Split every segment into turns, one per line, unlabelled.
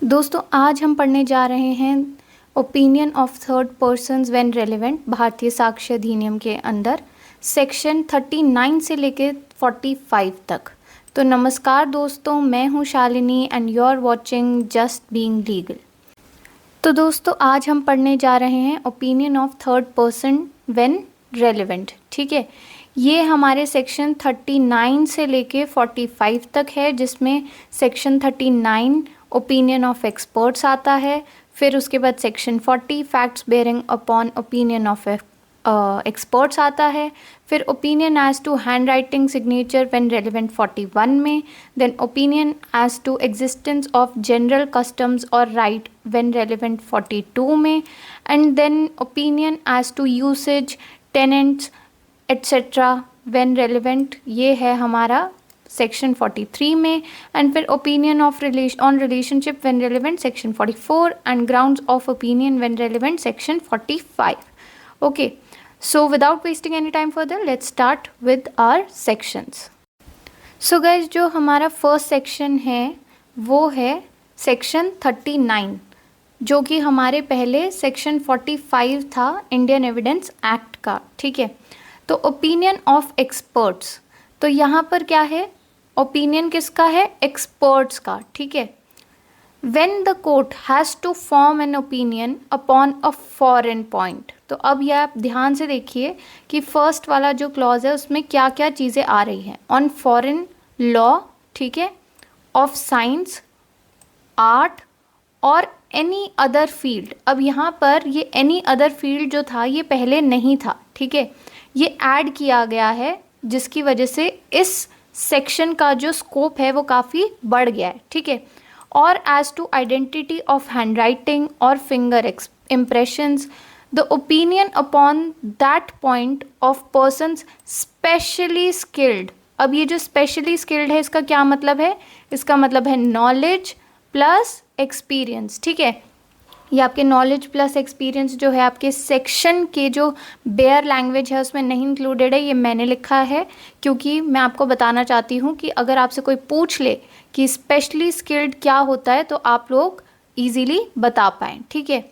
दोस्तों आज हम पढ़ने जा रहे हैं opinion of third persons when relevant भारतीय साक्ष्य अधिनियम के अंदर सेक्शन 39 से लेकर 45 तक। तो नमस्कार दोस्तों, मैं हूं Shalini and you are watching just being legal. तो दोस्तों आज हम पढ़ने जा रहे हैं opinion of third person when relevant. ठीक है, ये हमारे सेक्शन 39 से लेके 45 तक है, जिसमें सेक्शन 39 ओपिनियन ऑफ एक्सपर्ट्स आता है। फिर उसके बाद section 40 facts bearing upon opinion of experts आता है। फिर opinion as to hand writing signature when relevant 41 में। Then opinion as to existence of general customs और राइट व्हेन रेलेवेंट 42 में। And then opinion as to usage tenants etcetera when relevant, ये है हमारा section 43 में। एंड फिर opinion of on relationship when relevant section 44 and grounds of opinion when relevant section 45। Okay, so without wasting any time further, let's start with our sections. So guys, जो हमारा first section है वो है section 39, जो कि हमारे पहले section 45 था इंडियन एविडेंस एक्ट का। ठीक है, तो ओपिनियन ऑफ एक्सपर्ट्स, तो यहाँ पर क्या है, ओपिनियन किसका है, एक्सपर्ट्स का। ठीक है, when the court has to form an opinion upon a foreign point, तो अब यह आप ध्यान से देखिए कि फर्स्ट वाला जो क्लॉज है उसमें क्या क्या चीज़ें आ रही हैं। ऑन फॉरेन लॉ, ठीक है, of science, art or any other field. अब यहाँ पर ये एनी अदर फील्ड जो था ये पहले नहीं था। ठीक है, ये ऐड किया गया है, जिसकी वजह से इस सेक्शन का जो स्कोप है वो काफ़ी बढ़ गया है। ठीक है, और as to identity of handwriting or finger impressions, the opinion upon that point of persons specially skilled। अब ये जो specially skilled है इसका क्या मतलब है, इसका मतलब है knowledge plus experience। ठीक है, ये आपके नॉलेज प्लस एक्सपीरियंस जो है आपके सेक्शन के जो बेयर लैंग्वेज है उसमें नहीं इंक्लूडेड है, ये मैंने लिखा है क्योंकि मैं आपको बताना चाहती हूँ कि अगर आपसे कोई पूछ ले कि स्पेशली स्किल्ड क्या होता है तो आप लोग इजीली बता पाएँ। ठीक है,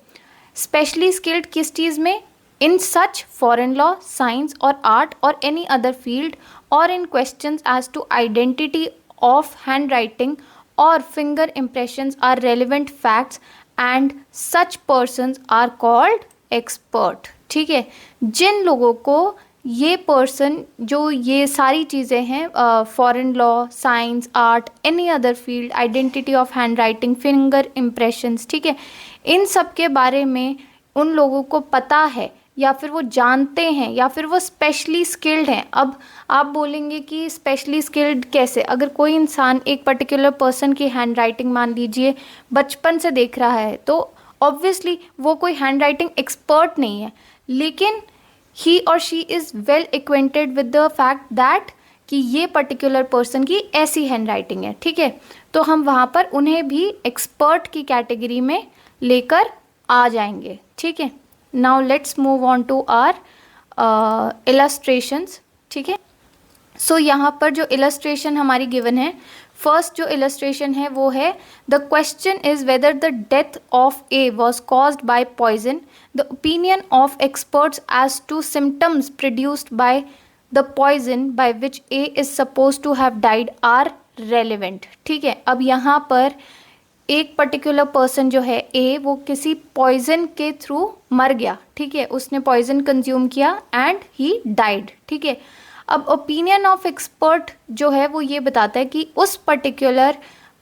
स्पेशली स्किल्ड किस चीज़ में, in such foreign law, science or art or any other field, or in questions as to identity of handwriting or finger impressions are relevant facts and such persons are called expert. ठीक है, जिन लोगों को ये person जो ये सारी चीज़ें हैं foreign law, science, art, any other field, identity of hand writing, finger impressions, ठीक है, इन सब के बारे में उन लोगों को पता है या फिर वो जानते हैं या फिर वो स्पेशली स्किल्ड हैं। अब आप बोलेंगे कि स्पेशली स्किल्ड कैसे, अगर कोई इंसान एक पर्टिकुलर पर्सन की हैंड राइटिंग मान लीजिए बचपन से देख रहा है तो ऑब्वियसली वो कोई हैंड राइटिंग एक्सपर्ट नहीं है, लेकिन ही और she is well acquainted with the fact that कि ये पर्टिकुलर पर्सन की ऐसी हैंड राइटिंग है। ठीक है, तो हम वहाँ पर उन्हें भी एक्सपर्ट की कैटेगरी में लेकर आ जाएंगे। ठीक है, now let's move on to our illustrations. ठीक है, सो यहाँ पर जो इलस्ट्रेशन हमारी गिवन है, फर्स्ट जो इलस्ट्रेशन है वो है the question is whether the death of A was caused by poison, the opinion of experts as to symptoms produced by the poison by which A is suppose to have died are relevant. ठीक है, अब यहाँ पर एक particular person जो है ए, वो किसी पॉइजन के थ्रू मर गया। ठीक है, उसने पॉइजन कंज्यूम किया एंड ही डाइड। ठीक है, अब ओपिनियन ऑफ एक्सपर्ट जो है वो ये बताता है कि उस पर्टिकुलर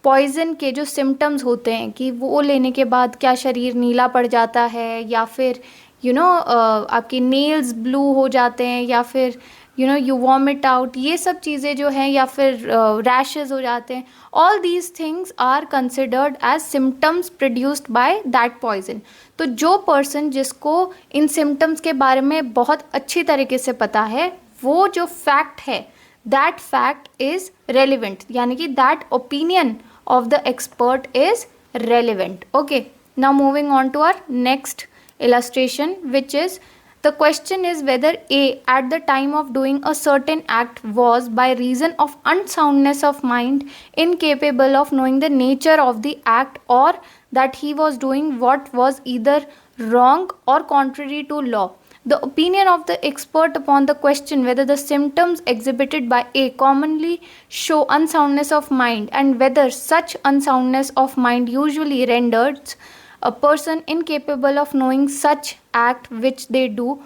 पॉइजन के जो सिम्टम्स होते हैं कि वो लेने के बाद क्या शरीर नीला पड़ जाता है या फिर आपके नेल्स ब्लू हो जाते हैं या फिर यू वॉमिट आउट, ये सब चीज़ें जो हैं, या फिर रैशेस हो जाते हैं, all these things are considered as symptoms produced by that poison. तो जो पर्सन जिसको इन सिम्टम्स के बारे में बहुत अच्छी तरीके से पता है, वो जो फैक्ट है दैट फैक्ट इज़ रेलिवेंट, यानी कि that opinion of the expert is relevant. Okay, now moving on to our next illustration, which is The question is whether A at the time of doing a certain act was by reason of unsoundness of mind incapable of knowing the nature of the act, or that he was doing what was either wrong or contrary to law. The opinion of the expert upon the question whether the symptoms exhibited by A commonly show unsoundness of mind, and whether such unsoundness of mind usually renders a person incapable of knowing such act which they do,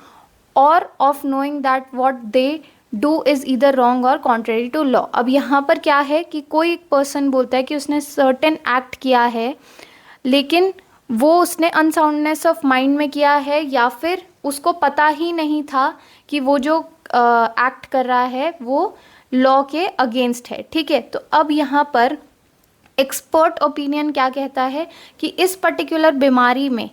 or of knowing that what they do is either wrong or contrary to law. अब यहाँ पर क्या है कि कोई एक person बोलता है कि उसने सर्टेन एक्ट किया है, लेकिन वो उसने अनसाउंडनेस ऑफ माइंड में किया है, या फिर उसको पता ही नहीं था कि वो जो एक्ट कर रहा है वो लॉ के अगेंस्ट है. ठीक है, तो अब यहाँ पर एक्सपर्ट ओपिनियन क्या कहता है कि इस पर्टिकुलर बीमारी में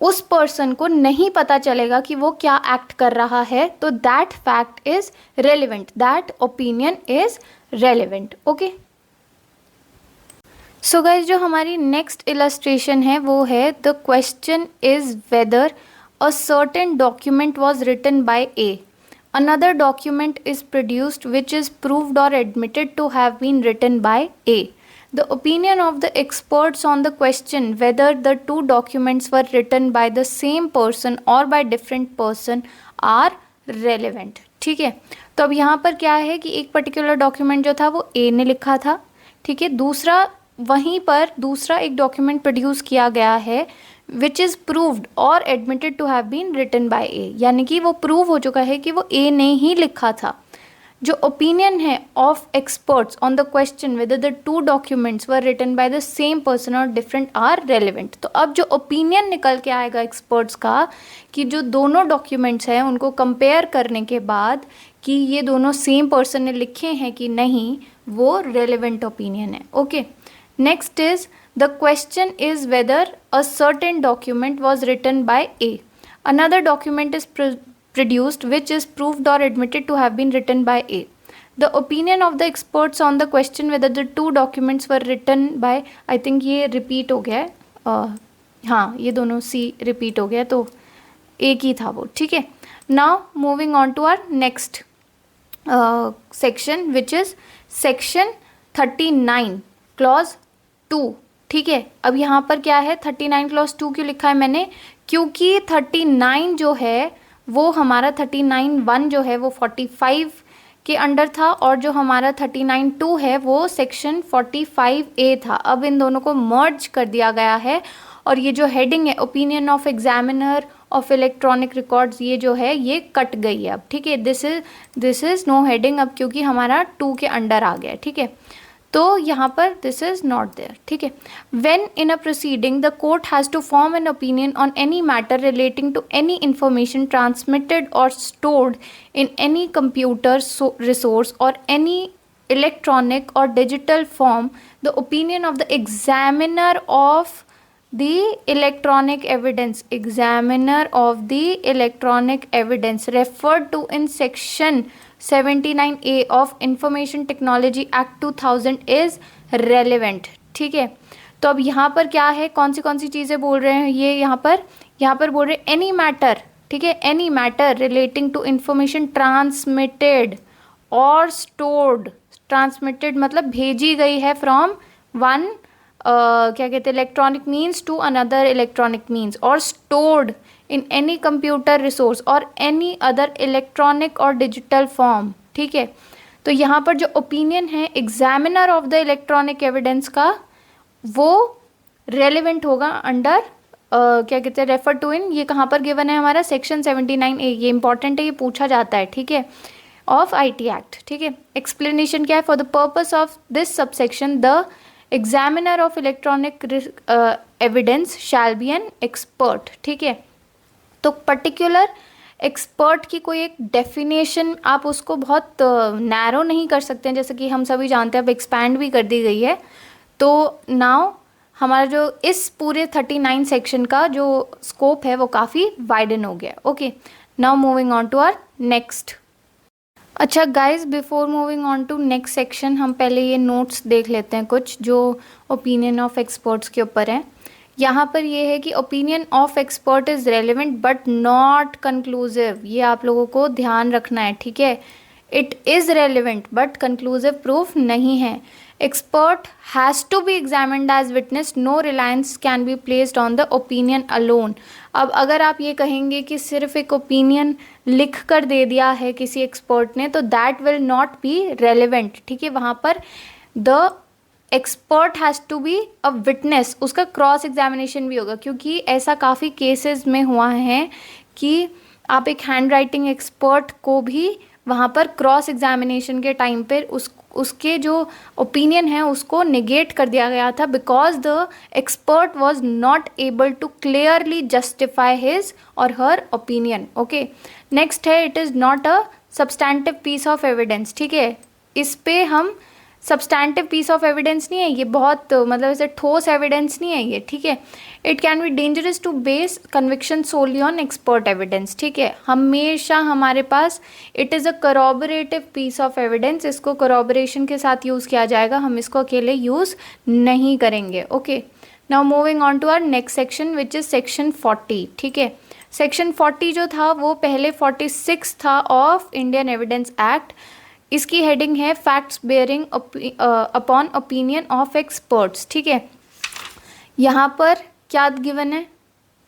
उस पर्सन को नहीं पता चलेगा कि वो क्या एक्ट कर रहा है, तो that fact is relevant, that opinion is relevant. Okay, so guys, जो हमारी नेक्स्ट इलस्ट्रेशन है वो है the question is whether a certain document was written by A. Another document is produced which is proved or admitted to have been written by A. The opinion of the experts on the question whether the two documents were written by the same person or by different person are relevant. ठीक है, तो अब यहाँ पर क्या है कि एक पर्टिकुलर डॉक्यूमेंट जो था वो A ने लिखा था. ठीक है, दूसरा वहीं पर दूसरा एक डॉक्यूमेंट प्रोड्यूस किया गया है which is proved or admitted to have been written by a, यानी कि वो प्रूव हो चुका है कि वो ए ने ही लिखा था. जो ओपिनियन है of experts on the question whether the two documents were written by the same person और डिफरेंट आर रेलिवेंट. तो अब जो ओपिनियन निकल के आएगा एक्सपर्ट्स का कि जो दोनों डॉक्यूमेंट्स हैं उनको कंपेयर करने के बाद कि ये दोनों सेम पर्सन ने लिखे हैं कि नहीं, वो रेलिवेंट ओपिनियन है. Okay, next is the question is whether a certain document was written by A. Another document is produced which is proved or admitted to have been written by A. The opinion of the experts on the question whether the two documents were written by, I think ये repeat हो गया है, हाँ ये दोनों C repeat हो गया, तो एक ही था वो. ठीक है, now moving on to our next section which is section 39 clause 2. ठीक है, अब यहाँ पर क्या है 39 क्लॉज 2 क्यों लिखा है मैंने, क्योंकि 39 जो है वो हमारा 39(1) जो है वो 45 के अंडर था, और जो हमारा 39(2) है वो सेक्शन 45A था. अब इन दोनों को मर्ज कर दिया गया है, और ये जो हेडिंग है opinion of examiner of electronic records, ये जो है ये कट गई है अब. ठीक है, दिस इज़ नो हेडिंग अब, क्योंकि हमारा 2 के अंडर आ गया. ठीक है, तो यहाँ पर दिस इज नॉट देयर. ठीक है, when in a proceeding the court has to form an opinion on any matter relating to any information transmitted or stored in any computer resource or any electronic or digital form, the opinion of the examiner of the electronic evidence referred to in section 79A of Information Technology Act 2000 is relevant. ठीक है, तो अब यहाँ पर क्या है, कौन सी चीज़ें बोल रहे हैं ये यहाँ पर बोल रहे हैं एनी मैटर. ठीक है, any matter relating to information transmitted or stored. Transmitted मतलब भेजी गई है फ्रॉम वन क्या कहते हैं electronic means to another electronic means, or stored in any computer resource or any other electronic or digital form. ठीक है, तो यहाँ पर जो ओपिनियन है examiner of the electronic evidence का, वो रेलिवेंट होगा अंडर क्या कहते हैं रेफर टू इन, ये कहाँ पर गिवन है हमारा सेक्शन 79A. ये इंपॉर्टेंट है, ये पूछा जाता है. ठीक है, ऑफ IT एक्ट. ठीक है, एक्सप्लेनेशन क्या है, for the purpose of this subsection the examiner of electronic evidence shall be an expert. ठीक है, तो पर्टिकुलर एक्सपर्ट की कोई एक डेफिनेशन आप उसको बहुत नैरो नहीं कर सकते हैं, जैसे कि हम सभी जानते हैं, अब एक्सपैंड भी कर दी गई है. तो नाउ हमारा जो इस पूरे 39 सेक्शन का जो स्कोप है वो काफ़ी वाइडन हो गया. Okay, now moving on to our next. अच्छा guys, before moving on to next section हम पहले ये नोट्स देख लेते हैं कुछ जो ओपिनियन ऑफ एक्सपर्ट्स के ऊपर हैं. यहाँ पर ये है कि opinion of expert is relevant but not conclusive, ये आप लोगों को ध्यान रखना है, ठीक है। It is relevant but conclusive proof नहीं है। Expert has to be examined as witness, no reliance can be placed on the opinion alone. अब अगर आप ये कहेंगे कि सिर्फ एक ओपिनियन लिख कर दे दिया है किसी एक्सपर्ट ने, तो that will not be relevant, ठीक है। वहाँ पर the expert has to be a witness, उसका क्रॉस एग्जामिनेशन भी होगा, क्योंकि ऐसा काफ़ी केसेस में हुआ है कि आप एक हैंड राइटिंग एक्सपर्ट को भी वहाँ पर क्रॉस एग्जामिनेशन के टाइम पर उसके जो ओपिनियन है उसको निगेट कर दिया गया था, because the expert was not able to clearly justify his और हर ओपिनियन। ओके, नेक्स्ट है it is not a substantive piece of evidence, ठीक है। इस पे हम सब्सटैंटिव पीस ऑफ एविडेंस नहीं है ये, बहुत मतलब ऐसे ठोस एविडेंस नहीं है ये, ठीक है। It can be dangerous to base conviction solely on expert evidence, ठीक है। हमेशा हमारे पास it is a corroborative piece of evidence, इसको कॉरबोरेशन के साथ यूज़ किया जाएगा, हम इसको अकेले यूज़ नहीं करेंगे। Okay, now moving on to our next section which is section 40, ठीक है। सेक्शन 40 जो था वो पहले 46 था ऑफ इंडियन एविडेंस एक्ट। इसकी हेडिंग है facts bearing upon opinion of experts, ठीक है। यहाँ पर क्या गिवन है,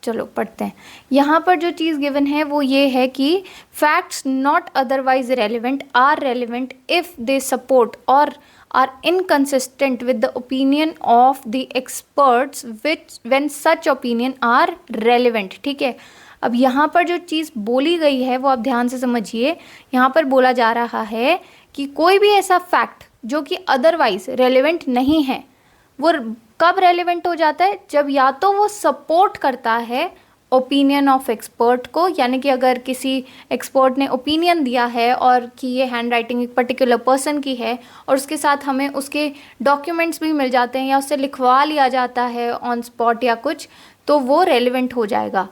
चलो पढ़ते हैं। यहाँ पर जो चीज़ गिवन है वो ये है कि facts not otherwise relevant are relevant if they support or are inconsistent with the opinion of the experts which when such opinion are relevant, ठीक है। अब यहाँ पर जो चीज़ बोली गई है वो आप ध्यान से समझिए। यहाँ पर बोला जा रहा है कि कोई भी ऐसा फैक्ट जो कि अदरवाइज रेलिवेंट नहीं है, वो कब रेलिवेंट हो जाता है, जब या तो वो सपोर्ट करता है ओपिनियन ऑफ एक्सपर्ट को, यानी कि अगर किसी एक्सपर्ट ने ओपिनियन दिया है और कि ये हैंड राइटिंग एक पर्टिकुलर पर्सन की है और उसके साथ हमें उसके डॉक्यूमेंट्स भी मिल जाते हैं या उससे लिखवा लिया जाता है ऑन स्पॉट या कुछ, तो वो रेलिवेंट हो जाएगा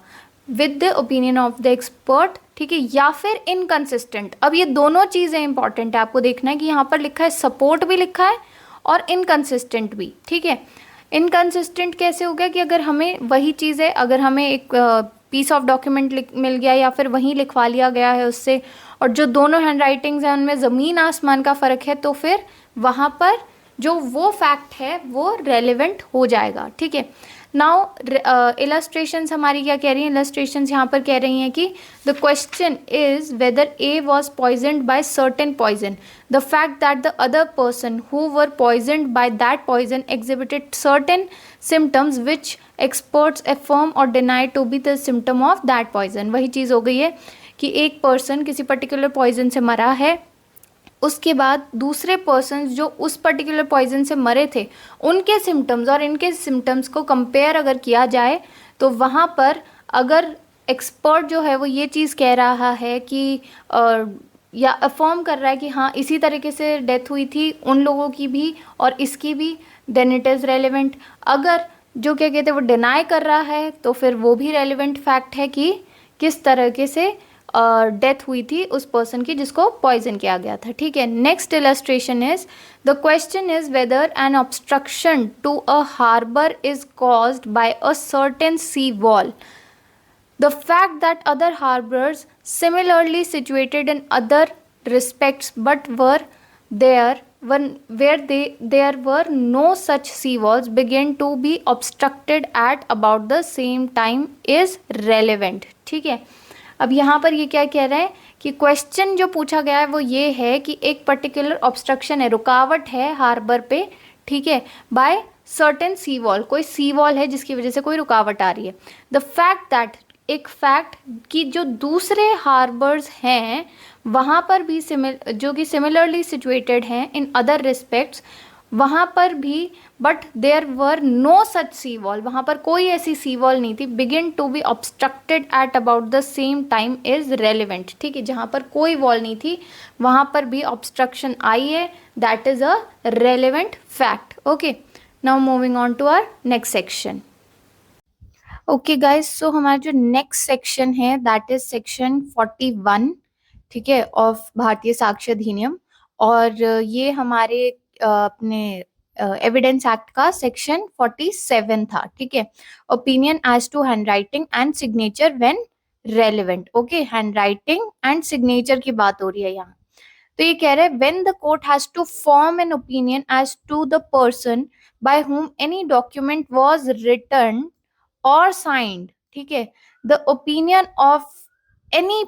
with the opinion of the expert, ठीक है। या फिर इनकंसिस्टेंट, अब ये दोनों चीज़ें इंपॉर्टेंट है, आपको देखना है कि यहाँ पर लिखा है सपोर्ट भी लिखा है और इनकंसिस्टेंट भी, ठीक है। इनकंसिस्टेंट कैसे हो गया कि अगर हमें वही चीज़ है, अगर हमें एक पीस ऑफ डॉक्यूमेंट मिल गया या फिर वहीं लिखवा लिया गया है उससे, और जो दोनों हैंड राइटिंग्स हैं उनमें ज़मीन आसमान का फ़र्क है, तो फिर वहाँ पर जो वो फैक्ट है वो रेलिवेंट हो जाएगा, ठीक है। नाउ इलस्ट्रेशंस हमारी क्या कह रही हैं, इलस्ट्रेशंस यहाँ पर कह रही हैं कि the question is whether A was poisoned by certain poison, the fact that the other person who were poisoned by that poison exhibited certain symptoms which experts affirm or deny to be the symptom of that poison. वही चीज़ हो गई है कि एक person किसी particular poison से मरा है, उसके बाद दूसरे पर्सन जो उस पर्टिकुलर पॉइजन से मरे थे उनके सिम्टम्स और इनके सिम्टम्स को कंपेयर अगर किया जाए, तो वहाँ पर अगर एक्सपर्ट जो है वो ये चीज़ कह रहा है कि या अफर्म कर रहा है कि हाँ इसी तरीके से डेथ हुई थी उन लोगों की भी और इसकी भी, देन इट इज़ रेलिवेंट। अगर जो क्या कहते हैं वो डिनाई कर रहा है तो फिर वो भी रेलिवेंट फैक्ट है कि किस तरीके से डेथ हुई थी उस पर्सन की जिसको पॉइजन किया गया था, ठीक है। Next illustration is the question is whether an obstruction to a harbour is caused by a certain sea wall, the fact that other harbours similarly situated in other respects but were there where there were no such sea walls begin to be obstructed at about the same time is relevant, ठीक है। अब यहाँ पर ये क्या कह रहे हैं कि क्वेश्चन जो पूछा गया है वो ये है कि एक पर्टिकुलर ऑब्स्ट्रक्शन है, रुकावट है हार्बर पे, ठीक है, बाय सर्टेन सी वॉल, कोई सी वॉल है जिसकी वजह से कोई रुकावट आ रही है। द फैक्ट दैट, एक फैक्ट कि जो दूसरे हार्बर्स हैं वहाँ पर भी जो कि सिमिलरली सिचुएटेड हैं इन अदर रिस्पेक्ट्स, वहाँ पर भी but there were no such sea wall, वहाँ पर कोई ऐसी सी वॉल नहीं थी, begin to be obstructed at about the same time is relevant, ठीक है। जहाँ पर कोई वॉल नहीं थी वहाँ पर भी ऑब्स्ट्रक्शन आई है, that is a relevant fact. Okay, now moving on to our next section. Okay guys, so हमारा जो नेक्स्ट सेक्शन है दैट इज सेक्शन 41, ठीक है, ऑफ भारतीय साक्ष्य अधिनियम। और ये हमारे अपने एविडेंस एक्ट का सेक्शन 47 था, ठीक है। Opinion as to hand writing and signature when relevant, okay, hand writing and signature की बात हो रही है यहाँ। तो ये कह रहे हैं when the court has to form an opinion as to the person by whom any document was written और साइंड, ठीक है, the opinion of any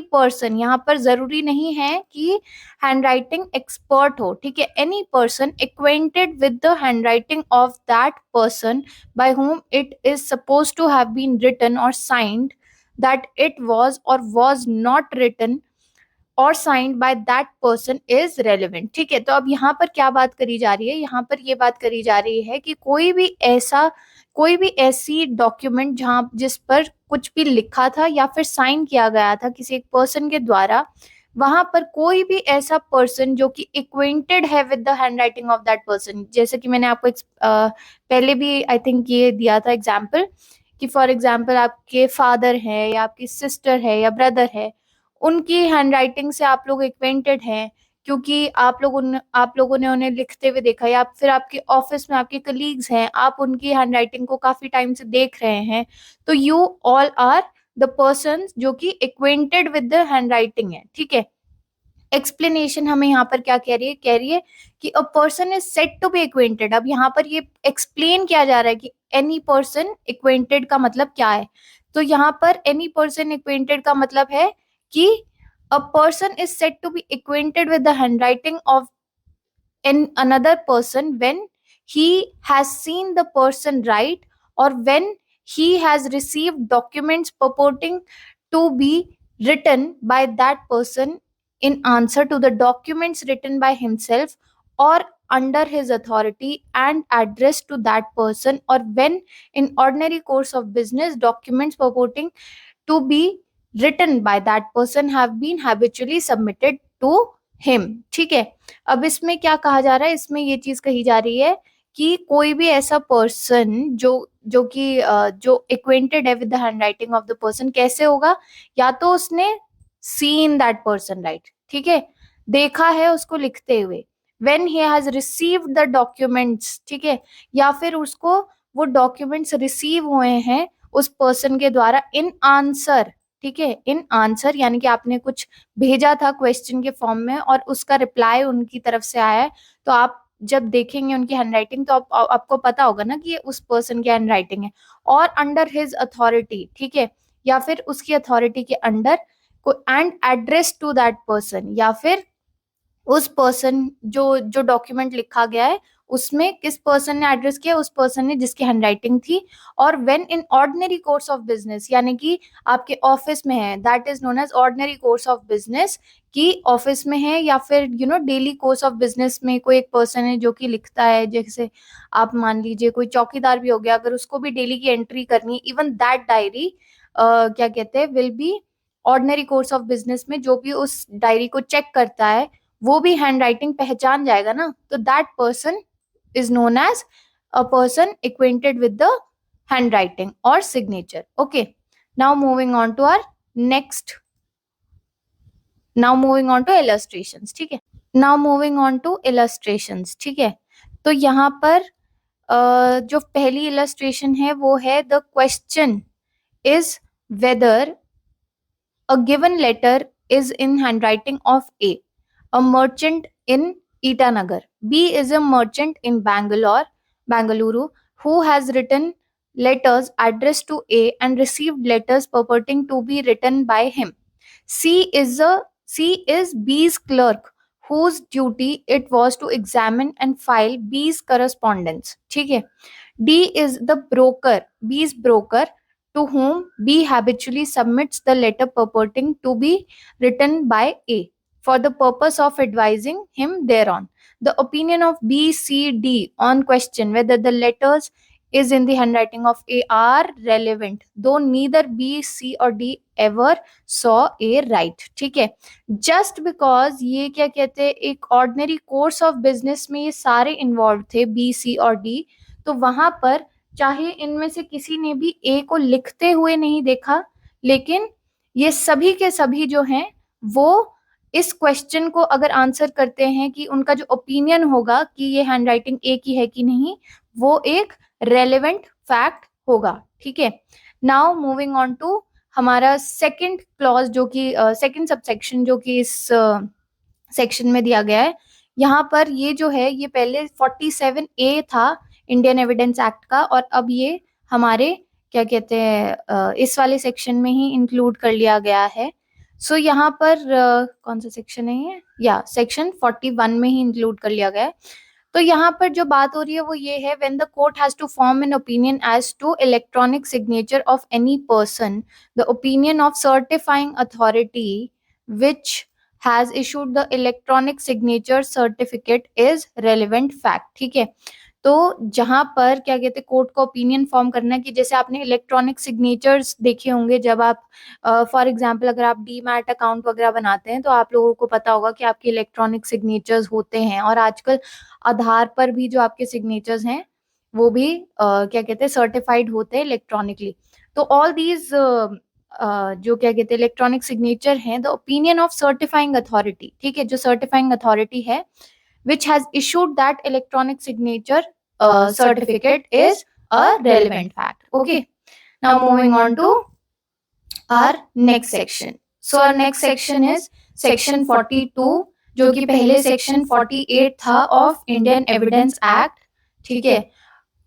person, यहाँ पर जरूरी नहीं है कि हैंड राइटिंग एक्सपर्ट हो, ठीक है, any person acquainted with the hand writing of that person by whom it is suppose to have been written और साइंड, दैट इट वाज और वाज नॉट रिटन और signed by that person is relevant, ठीक है। तो अब यहाँ पर क्या बात करी जा रही है, यहाँ पर ये बात करी जा रही है कि कोई भी ऐसी डॉक्यूमेंट जहाँ जिस पर कुछ भी लिखा था या फिर साइन किया गया था किसी एक पर्सन के द्वारा, वहां पर कोई भी ऐसा पर्सन जो कि एक्वेंटेड है with the hand writing of that person, जैसे कि मैंने आपको पहले भी आई थिंक ये दिया था एग्जाम्पल कि फॉर एग्जाम्पल आपके फादर है या आपकी सिस्टर है या ब्रदर है, उनकी हैंडराइटिंग से आप लोग एक्वेंटेड हैं क्योंकि आप लोगों ने उन्हें लिखते हुए देखा, या फिर आपके ऑफिस में आपके कलीग्स हैं, आप उनकी हैंडराइटिंग को काफी टाइम से देख रहे हैं, तो you all are the person जो कि एक्वेंटेड विद द हैंडराइटिंग है, ठीक है। एक्सप्लेनेशन हमें यहाँ पर क्या कह रही है कि a person is said to be acquainted. अब यहाँ पर ये एक्सप्लेन किया जा रहा है कि एनी पर्सन एक्वेंटेड का मतलब क्या है। तो यहाँ पर एनी पर्सन एक्वेंटेड का मतलब है कि a person is said to be acquainted with the handwriting of another person when he has seen the person write or when he has received documents purporting to be written by that person in answer to the documents written by himself or under his authority and addressed to that person, or when in ordinary course of business documents purporting to be written by that person have been habitually submitted to him, ठीक है। अब इसमें क्या कहा जा रहा है, इसमें ये चीज कही जा रही है कि कोई भी ऐसा पर्सन जो एक्वेंटेड है with the handwriting of the person कैसे होगा, या तो उसने सीन दैट पर्सन राइट, ठीक है, देखा है उसको लिखते हुए, when he has received the documents, ठीक है, या फिर उसको वो डॉक्यूमेंट्स रिसीव हुए हैं उस पर्सन के द्वारा इन आंसर, ठीक है, इन आंसर यानी कि आपने कुछ भेजा था क्वेश्चन के फॉर्म में और उसका रिप्लाई उनकी तरफ से आया है, तो आप जब देखेंगे उनकी हैंडराइटिंग तो आपको पता होगा ना कि ये उस पर्सन की हैंडराइटिंग है, और अंडर हिज अथॉरिटी, ठीक है, या फिर उसकी अथॉरिटी के अंडर को and address to that person, या फिर उस पर्सन जो डॉक्यूमेंट लिखा गया है उसमें किस पर्सन ने एड्रेस किया, उस पर्सन ने जिसकी हैंडराइटिंग थी, और when in ordinary course of business यानी कि आपके ऑफिस में है, that is known as ordinary course of business, कि ऑफिस में है या फिर डेली कोर्स ऑफ बिजनेस में कोई एक पर्सन है जो कि लिखता है, जैसे आप मान लीजिए कोई चौकीदार भी हो गया, अगर उसको भी डेली की एंट्री करनी है, इवन दैट डायरी क्या कहते हैं will be ordinary course of business में, जो भी उस डायरी को चेक करता है वो भी हैंडराइटिंग पहचान जाएगा ना, तो that person is known as a person acquainted with the handwriting or signature. Okay, now moving on to illustrations, ठीक है। now moving on to illustrations, ठीक है। तो यहाँ पर जो पहली illustration है वो है the question is whether a given letter is in handwriting of a merchant in Itanagar. B is a merchant in Bangalore, who has written letters addressed to A and received letters purporting to be written by him. C is B's clerk, whose duty it was to examine and file B's correspondence. ठीक है. D is the broker, B's broker, to whom B habitually submits the letter purporting to be written by A for the purpose of advising him thereon. The opinion of B, C, D on question whether the letters is in the handwriting of A are relevant, though neither B, C or D ever saw A write. ठीक है, just because ये क्या कहते हैं एक ordinary course of business में ये सारे involved थे B, C और D, तो वहां पर चाहे इनमें से किसी ने भी A को लिखते हुए नहीं देखा, लेकिन ये सभी के सभी जो हैं वो इस क्वेश्चन को अगर आंसर करते हैं कि उनका जो ओपिनियन होगा कि ये हैंडराइटिंग ए की है कि नहीं, वो एक रेलेवेंट फैक्ट होगा। ठीक है, नाउ मूविंग ऑन टू हमारा सेकंड क्लॉज, जो कि सेकंड सबसेक्शन जो कि इस सेक्शन में दिया गया है। यहाँ पर ये जो है, ये पहले 47A था इंडियन एविडेंस एक्ट का, और अब ये हमारे क्या कहते हैं इस वाले सेक्शन में ही इंक्लूड कर लिया गया है। सो यहाँ पर कौन सा सेक्शन है ये, या सेक्शन 41 में ही इंक्लूड कर लिया गया है। तो यहाँ पर जो बात हो रही है वो ये है, when the court has to form an opinion as to electronic signature of any person, the opinion of certifying authority which has issued the electronic signature certificate is relevant fact। ठीक है, तो जहां पर क्या कहते हैं कोर्ट को opinion form करना है, कि जैसे आपने इलेक्ट्रॉनिक सिग्नेचर्स देखे होंगे, जब आप फॉर एग्जांपल अगर आप डीमैट अकाउंट वगैरह बनाते हैं तो आप लोगों को पता होगा कि आपके इलेक्ट्रॉनिक सिग्नेचर्स होते हैं, और आजकल आधार पर भी जो आपके सिग्नेचर्स हैं वो भी क्या कहते हैं सर्टिफाइड होते हैं इलेक्ट्रॉनिकली। तो ऑल दीज जो क्या कहते हैं इलेक्ट्रॉनिक सिग्नेचर हैं, the opinion of certifying authority, ठीक है, जो सर्टिफाइंग अथॉरिटी है which has issued that electronic signature certificate is a relevant fact। Okay, now moving on to our next section। So our next section is section 42, जो कि पहले section 48 था of Indian Evidence Act। ठीक है,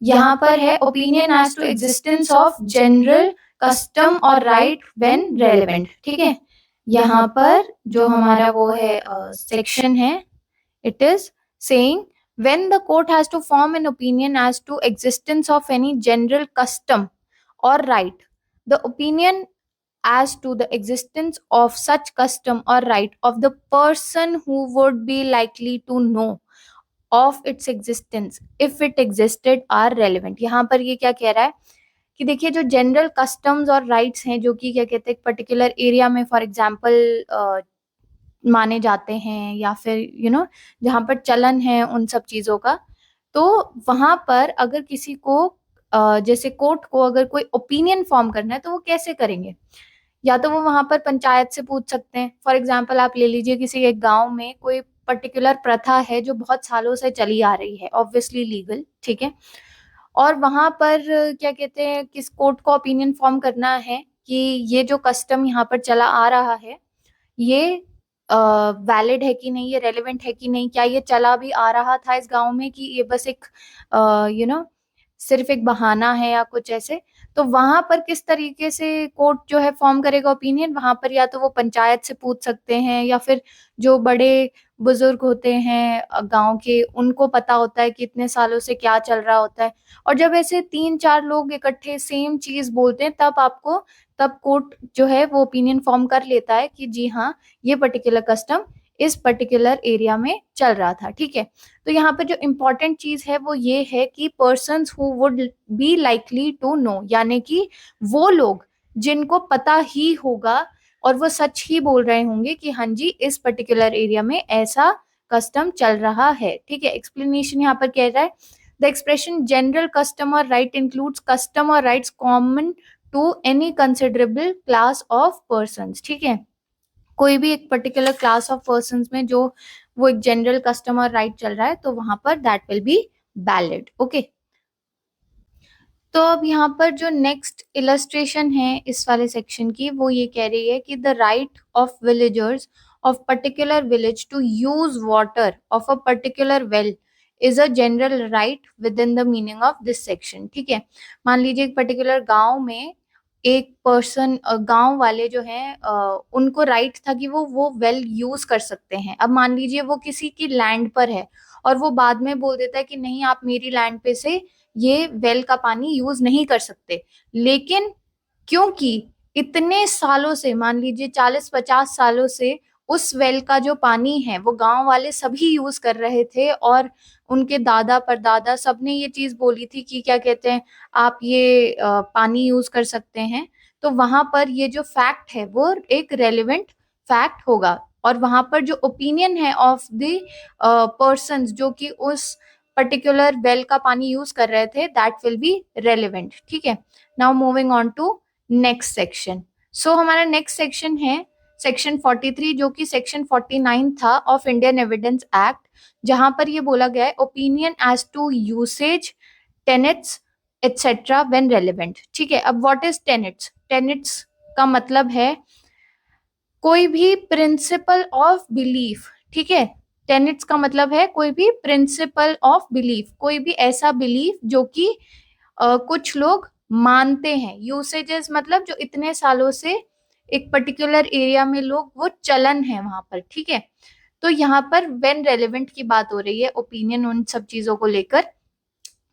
यहाँ पर है opinion as to existence of general custom or right when relevant। ठीक है, यहाँ पर जो हमारा वो है section है, it is saying when the court has to form an opinion as to existence of any general custom or right, the opinion as to the existence of such custom or right of the person who would be likely to know of its existence if it existed are relevant। यहाँ पर ये क्या कह रहा है कि देखिए जो जनरल कस्टम्स और राइट्स हैं जो कि क्या कहते हैं पर्टिकुलर एरिया में फॉर एग्जांपल माने जाते हैं, या फिर जहाँ पर चलन है उन सब चीजों का, तो वहां पर अगर किसी को जैसे कोर्ट को अगर कोई ओपिनियन फॉर्म करना है तो वो कैसे करेंगे, या तो वो वहां पर पंचायत से पूछ सकते हैं। फॉर एग्जाम्पल आप ले लीजिए किसी एक गांव में कोई पर्टिकुलर प्रथा है जो बहुत सालों से चली आ रही है, ऑब्वियसली लीगल, ठीक है, और वहां पर क्या कहते हैं किस कोर्ट को ओपिनियन फॉर्म करना है कि ये जो कस्टम यहाँ पर चला आ रहा है ये वैलिड है कि नहीं, ये रेलेवेंट है कि नहीं, क्या ये चला भी आ रहा था इस गांव में कि ये बस एक सिर्फ एक बहाना है या कुछ ऐसे। तो वहां पर किस तरीके से कोर्ट जो है फॉर्म करेगा ओपिनियन, वहां पर या तो वो पंचायत से पूछ सकते हैं, या फिर जो बड़े बुजुर्ग होते हैं गांव के, उनको पता होता है कि इतने सालों से क्या चल रहा होता है। और जब ऐसे 3-4 लोग इकट्ठे सेम चीज बोलते हैं तब कोर्ट जो है वो ओपिनियन फॉर्म कर लेता है कि जी हाँ ये पर्टिकुलर कस्टम इस पर्टिकुलर एरिया में चल रहा था। ठीक है, तो यहाँ पर जो इम्पोर्टेंट चीज है वो ये है कि persons who would be likely to know, यानी कि वो लोग जिनको पता ही होगा और वो सच ही बोल रहे होंगे कि हाँ जी इस पर्टिकुलर एरिया में ऐसा कस्टम चल रहा है। ठीक है, एक्सप्लेनेशन यहाँ पर कह रहा है द एक्सप्रेशन जनरल कस्टम और राइट इंक्लूड्स कस्टम और rights common to any considerable class of persons. ठीक है, कोई भी एक पर्टिकुलर क्लास ऑफ पर्सन्स में जो वो एक जनरल कस्टमर राइट चल रहा है तो वहां पर that will be valid. Okay, तो अब यहाँ पर जो नेक्स्ट इलस्ट्रेशन है इस वाले सेक्शन की वो ये कह रही है कि the right of villagers of particular village to use water of a particular well is a general right within the meaning of this section. ठीक है, मान लीजिए एक पर्टिकुलर गांव में एक पर्सन, गांव वाले जो हैं उनको राइट था कि वो वेल यूज कर सकते हैं। अब मान लीजिए वो किसी की लैंड पर है और वो बाद में बोल देता है कि नहीं आप मेरी लैंड पे से ये वेल का पानी यूज नहीं कर सकते, लेकिन क्योंकि इतने सालों से, मान लीजिए 40-50 सालों से उस वेल का जो पानी है वो गांव वाले सभी यूज कर रहे थे, और उनके दादा परदादा सबने ये चीज बोली थी कि क्या कहते हैं आप ये पानी यूज कर सकते हैं, तो वहां पर ये जो फैक्ट है वो एक रेलिवेंट फैक्ट होगा, और वहां पर जो ओपिनियन है ऑफ द पर्सन्स जो कि उस पर्टिकुलर वेल का पानी यूज कर रहे थे दैट विल बी रेलिवेंट। ठीक है, now moving on to next section. So हमारा नेक्स्ट सेक्शन है सेक्शन 43 जो कि सेक्शन 49 था ऑफ इंडियन एविडेंस एक्ट, जहां पर ये बोला गया है opinion as to usage, tenets etcetera when relevant. ठीक है, अब व्हाट इज टेनेट्स? टेनेट्स का मतलब है कोई भी प्रिंसिपल ऑफ बिलीफ। ठीक है, टेनेट्स का मतलब है कोई भी प्रिंसिपल ऑफ बिलीफ, कोई भी ऐसा बिलीफ जो कि कुछ लोग मानते हैं। यूसेजेस मतलब जो इतने सालों से एक पर्टिकुलर एरिया में लोग वो चलन है वहां पर। ठीक है, तो यहाँ पर व्हेन रेलेवेंट की बात हो रही है, ओपिनियन उन सब चीजों को लेकर।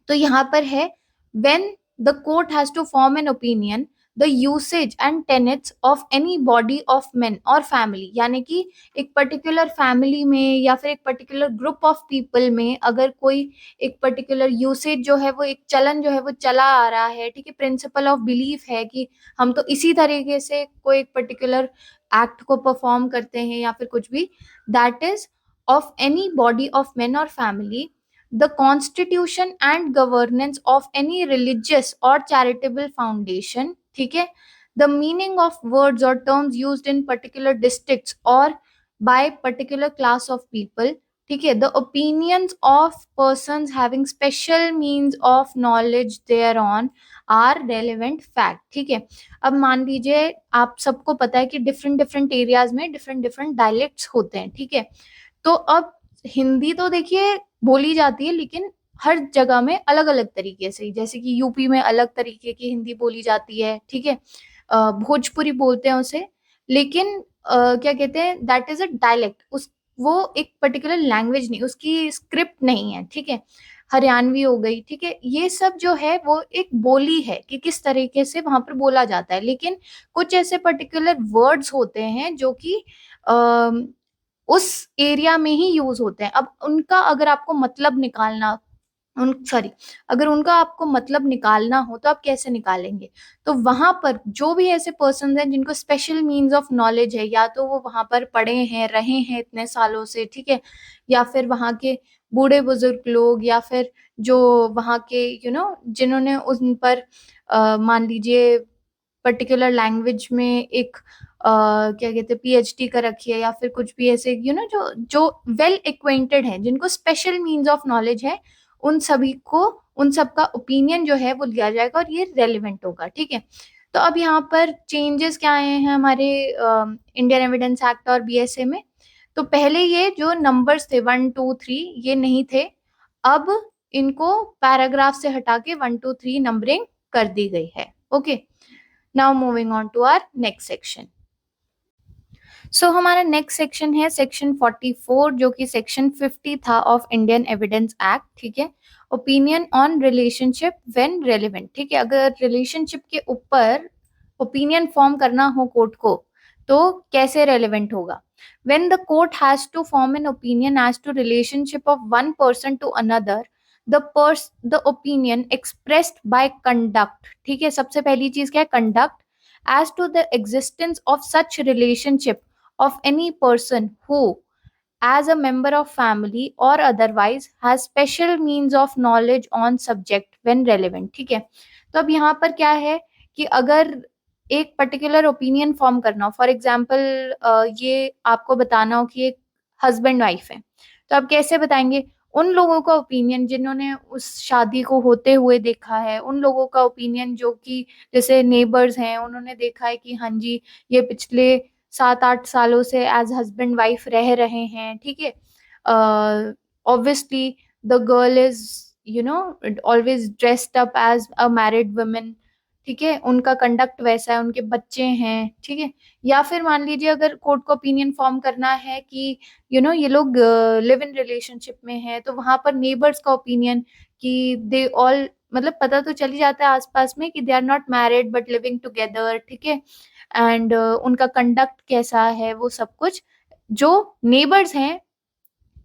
तो यहाँ पर है when the court has to form an opinion the usage and tenets of any body of men और फैमिली, यानी कि एक पर्टिकुलर फैमिली में या फिर एक पर्टिकुलर ग्रुप ऑफ पीपल में अगर कोई एक पर्टिकुलर यूसेज जो है वो एक चलन जो है वो चला आ रहा है, ठीक है, प्रिंसिपल ऑफ बिलीफ है कि हम तो इसी तरीके से कोई एक पर्टिकुलर एक्ट को परफॉर्म करते हैं या फिर कुछ भी, that is of any body of men और family, the constitution and governance of any religious or charitable foundation, ठीक है, the meaning of words or terms used in particular districts or by particular class of people, ठीक है, the opinions of persons having special means of knowledge thereon are relevant fact। ठीक है, अब मान लीजिए आप सबको पता है कि डिफरेंट डिफरेंट एरियाज में डिफरेंट डिफरेंट डायलेक्ट्स होते हैं। ठीक है, तो अब हिंदी तो देखिए बोली जाती है लेकिन हर जगह में अलग अलग तरीके से, जैसे कि यूपी में अलग तरीके की हिंदी बोली जाती है। ठीक है, भोजपुरी बोलते हैं उसे, लेकिन क्या कहते हैं, दैट इज अ डायलेक्ट, उस वो एक पर्टिकुलर लैंग्वेज नहीं, उसकी स्क्रिप्ट नहीं है। ठीक है, हरियाणवी हो गई, ठीक है, ये सब जो है वो एक बोली है कि किस तरीके से वहां पर बोला जाता है। लेकिन कुछ ऐसे पर्टिकुलर वर्ड्स होते हैं जो कि उस एरिया में ही यूज होते हैं। अब उनका अगर आपको मतलब निकालना, अगर उनका आपको मतलब निकालना हो तो आप कैसे निकालेंगे? तो वहां पर जो भी ऐसे पर्सन हैं जिनको स्पेशल मीन्स ऑफ नॉलेज है, या तो वो वहां पर पढ़े हैं, रहे हैं इतने सालों से, ठीक है, या फिर वहां के बूढ़े बुजुर्ग लोग, या फिर जो वहां के जिन्होंने उन पर मान लीजिए पर्टिकुलर लैंग्वेज में एक क्या कहते हैं पीएचडी कर रखी है, या फिर कुछ भी ऐसे जो जो वेल एक्वेंटेड है, जिनको स्पेशल मीन्स ऑफ नॉलेज है, उन सभी को, उन सब का ओपिनियन जो है वो लिया जाएगा और ये रेलिवेंट होगा। ठीक है, तो अब यहाँ पर चेंजेस क्या आए हैं हमारे इंडियन एविडेंस एक्ट और बीएसए में? तो पहले ये जो नंबर्स थे 1 2 3 ये नहीं थे, अब इनको पैराग्राफ से हटा के 1 2 3 नंबरिंग कर दी गई है। Okay, now moving on to our next section. So हमारा नेक्स्ट सेक्शन है सेक्शन 44 जो कि सेक्शन 50 था ऑफ इंडियन एविडेंस एक्ट। ठीक है, opinion on relationship when relevant. ठीक है, अगर रिलेशनशिप के ऊपर ओपिनियन फॉर्म करना हो कोर्ट को तो कैसे रेलेवेंट होगा? When the court has to form an opinion as to relationship of one person to another, the opinion expressed by conduct. ठीक है, सबसे पहली चीज क्या है? Conduct as to the existence of such relationship of any person who as a member of family or otherwise has special means of knowledge on subject when relevant। ठीक है, तो अब यहाँ पर क्या है कि अगर एक पर्टिकुलर ओपिनियन फॉर्म करना हो, फॉर एग्जाम्पल ये आपको बताना हो कि एक हस्बैंड वाइफ है, तो आप कैसे बताएंगे? उन लोगों का ओपिनियन जिन्होंने उस शादी को होते हुए देखा है, उन लोगों का ओपिनियन जो कि जैसे नेबर्स हैं, उन्होंने देखा है कि हाँ जी ये पिछले 7 8 सालों से एज हस्बैंड वाइफ रह रहे हैं। ठीक है, obviously the girl is always dressed up as a married women. ठीक है, उनका कंडक्ट वैसा है, उनके बच्चे हैं। ठीक है, या फिर मान लीजिए अगर कोर्ट को ओपिनियन फॉर्म करना है कि ये लोग लिव इन रिलेशनशिप में हैं, तो वहां पर नेबर्स का ओपिनियन कि दे ऑल, मतलब पता तो चल ही जाता है आसपास में कि they are not married but living together. ठीक है, एंड उनका कंडक्ट कैसा है, वो सब कुछ जो नेबर्स हैं,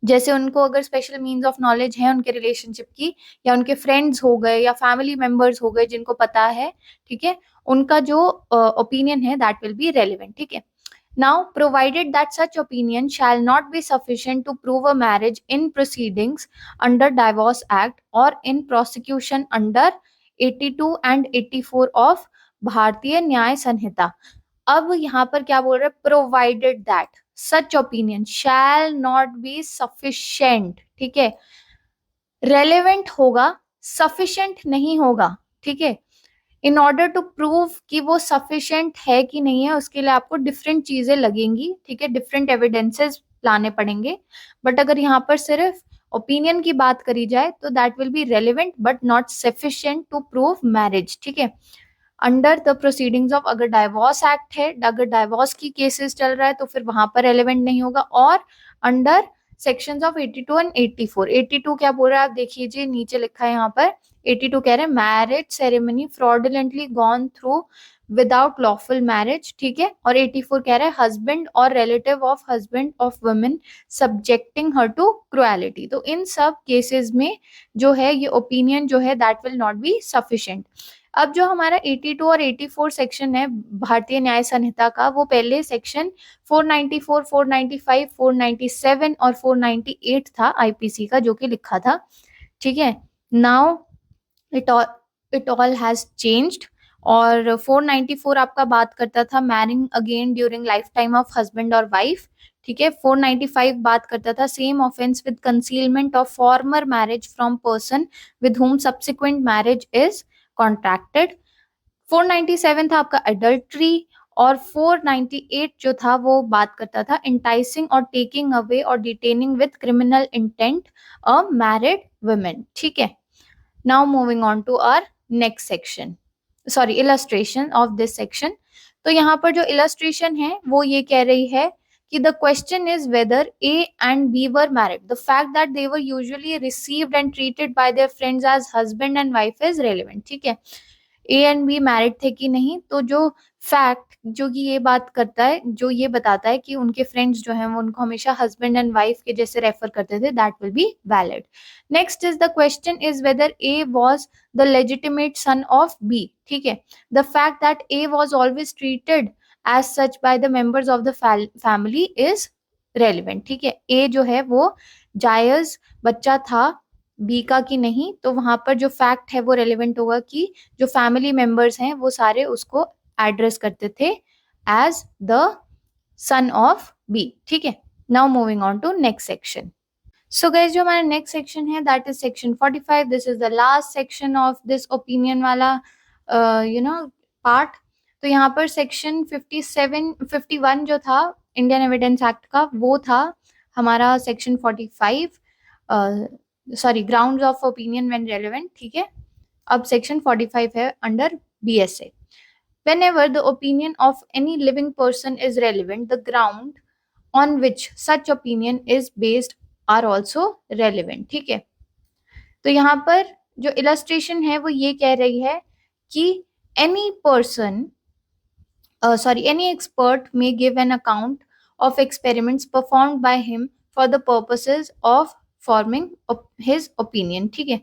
जैसे उनको अगर स्पेशल मीन्स ऑफ नॉलेज है उनके रिलेशनशिप की, या उनके फ्रेंड्स हो गए या फैमिली मेंबर्स हो गए जिनको पता है, ठीक है, उनका जो ओपिनियन है दैट विल बी रेलिवेंट। ठीक है, now provided that such opinion shall not be sufficient to prove a marriage in proceedings under divorce act or in prosecution under 82 and 84 of भारतीय न्याय संहिता। अब यहाँ पर क्या बोल रहे हैं, provided that such opinion shall not be sufficient, ठीक है, रेलेवेंट होगा, सफिशिएंट नहीं होगा, ठीक है। इन ऑर्डर टू प्रूव कि वो सफिशिएंट है कि नहीं है, उसके लिए आपको डिफरेंट चीजें लगेंगी, ठीक है, डिफरेंट एविडेंसेस लाने पड़ेंगे। बट अगर यहाँ पर सिर्फ ओपिनियन की बात करी जाए तो that will be relevant but not sufficient to prove marriage, ठीक है। अंडर द प्रोसीडिंग्स ऑफ, अगर डाइवोर्स एक्ट है, अगर डाइवोर्स की केसेस चल रहा है तो फिर वहां पर रेलिवेंट नहीं होगा। और अंडर सेक्शंस ऑफ 82 एंड 84, 82 क्या बोल रहा है आप देखिए, नीचे लिखा है यहाँ पर 82 कह रहे हैं marriage ceremony fraudulently gone through without lawful marriage, ठीक है। और 84 कह रहा है हस्बैंड और relative of husband of women subjecting her to cruelty. तो इन सब केसेस में जो है ये ओपिनियन जो है that will not be sufficient. अब जो हमारा 82 और 84 सेक्शन है भारतीय न्याय संहिता का, वो पहले सेक्शन 494, 495, 497 और 498 था आईपीसी का, जो कि लिखा था, ठीक है। Now it all has changed. और 494 आपका बात करता था marrying again during life time of husband और वाइफ, ठीक है। 495 बात करता था same offence with concealment of former marriage from person with whom subsequent marriage is contracted. 497 था आपका अडल्ट्री। और 498 जो था वो बात करता था इंटाइसिंग और टेकिंग अवे और detaining with criminal intent a married women, ठीक है। Now moving on to our next section, sorry illustration of this section. तो यहाँ पर जो इलस्ट्रेशन है वो ये कह रही है कि the question is whether A and B were married, the fact that they were usually received and treated by their friends as husband and wife is relevant, ठीक है। ए एंड बी मैरिड थे कि नहीं, तो जो फैक्ट जो कि ये बात करता है, जो ये बताता है कि उनके फ्रेंड्स जो हैं वो उनको हमेशा हस्बैंड एंड वाइफ के जैसे रेफर करते थे, that will be valid. Next is the question is whether A was the legitimate son of B, ठीक है। The fact that A was always treated as such by the members of the family is relevant, ठीक है। ए जो है वो जायज बच्चा था बी का कि नहीं, तो वहां पर जो फैक्ट है वो रेलिवेंट होगा कि जो फैमिली मेंबर्स हैं वो सारे उसको एड्रेस करते थे as the son of B, ठीक है। Now moving on to next section. So guys जो हमारा नेक्स्ट सेक्शन है that is section 45। This is the last section of this opinion वाला पार्ट। तो यहाँ पर सेक्शन 57 51 जो था इंडियन एविडेंस एक्ट का, वो था हमारा section 45, sorry grounds of opinion when relevant, ठीक है। अब सेक्शन 45 है under BSA. Whenever the opinion of any living person is relevant, the ground on which such opinion is based are also relevant, ठीक है। तो यहाँ पर जो इलस्ट्रेशन है वो ये कह रही है कि any person, any expert may give an account of experiments performed by him for the purposes of forming his opinion, ठीक है।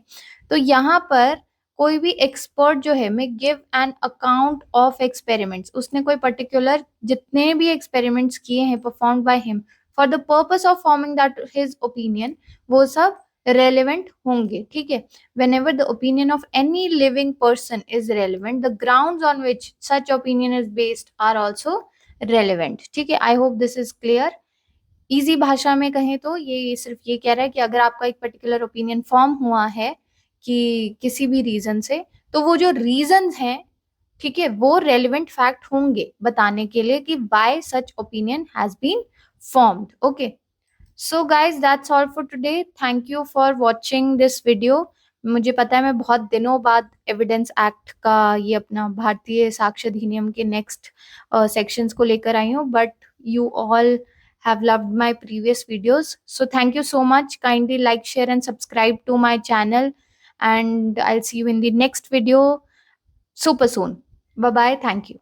तो यहाँ पर कोई भी एक्सपर्ट जो है may give an account of experiments, उसने कोई पर्टिकुलर जितने भी एक्सपेरिमेंट्स किए हैं performed by him for the purpose of forming that his opinion, वो सब रेलेवेंट होंगे, ठीक है। whenever the opinion of any living person is relevant, the grounds on which such opinion is based are also relevant, ठीक है। I hope this is clear. Easy भाषा में कहें तो ये सिर्फ ये कह रहा है कि अगर आपका एक पर्टिकुलर ओपिनियन फॉर्म हुआ है कि किसी भी रीजन से, तो वो जो रीजन हैं, ठीक है, वो रेलिवेंट फैक्ट होंगे बताने के लिए कि why such opinion has been formed, okay. So guys that's all for today, thank you for watching this video. मुझे पता है मैं बहुत दिनों बाद एविडेंस एक्ट का ये अपना भारतीय साक्ष्य अधिनियम के नेक्स्ट सेक्शंस को लेकर आई हूँ, but you all have loved my previous videos, so thank you so much. Kindly like, share and subscribe to my channel, and I'll see you in the next video super soon. Bye bye, thank you.